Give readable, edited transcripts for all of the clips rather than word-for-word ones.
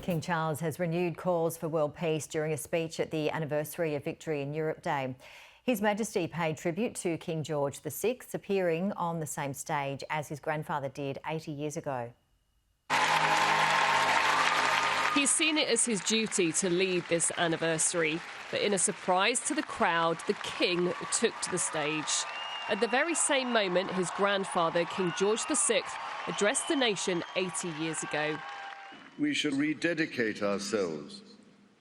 King Charles has renewed calls for world peace during a speech at the anniversary of Victory in Europe Day. His Majesty paid tribute to King George VI, appearing on the same stage as his grandfather did 80 years ago. He's seen it as his duty to lead this anniversary, but in a surprise to the crowd, the King took to the stage. At the very same moment, his grandfather, King George VI, addressed the nation 80 years ago. We shall rededicate ourselves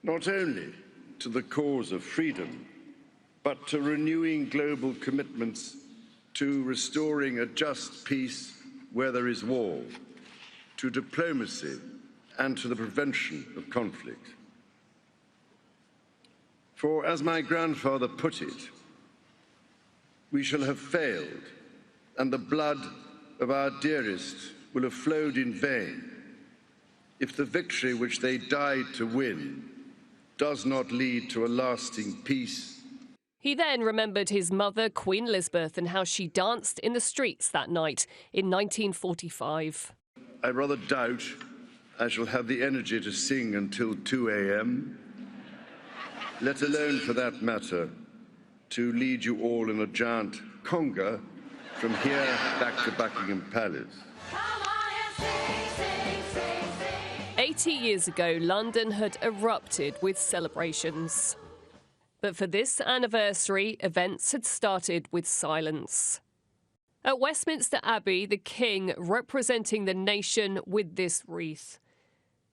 not only to the cause of freedom, but to renewing global commitments to restoring a just peace where there is war, to diplomacy and to the prevention of conflict. For, as my grandfather put it, we shall have failed, and the blood of our dearest will have flowed in vain if the victory which they died to win does not lead to a lasting peace. He then remembered his mother, Queen Elizabeth, and how she danced in the streets that night in 1945. I rather doubt I shall have the energy to sing until 2 a.m., let alone, for that matter, to lead you all in a giant conga from here back to Buckingham Palace. 80 years ago, London had erupted with celebrations. But for this anniversary, events had started with silence. At Westminster Abbey, the King representing the nation with this wreath.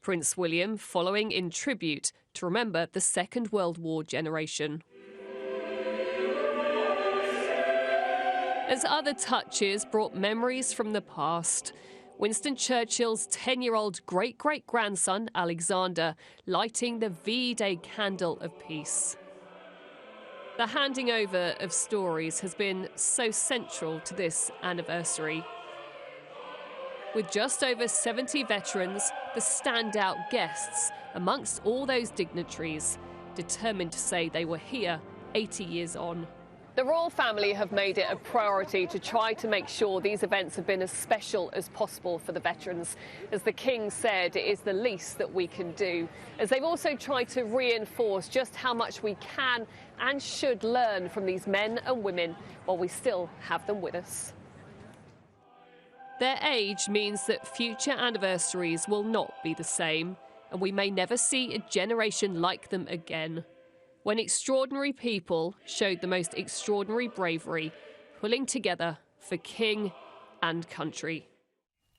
Prince William following in tribute to remember the Second World War generation. As other touches brought memories from the past, Winston Churchill's 10-year-old great-great-grandson, Alexander, lighting the V-Day candle of peace. The handing over of stories has been so central to this anniversary. With just over 70 veterans, the standout guests amongst all those dignitaries, determined to say they were here 80 years on. The royal family have made it a priority to try to make sure these events have been as special as possible for the veterans. As the King said, it is the least that we can do. As they've also tried to reinforce just how much we can and should learn from these men and women while we still have them with us. Their age means that future anniversaries will not be the same, and we may never see a generation like them again. When extraordinary people showed the most extraordinary bravery, pulling together for king and country.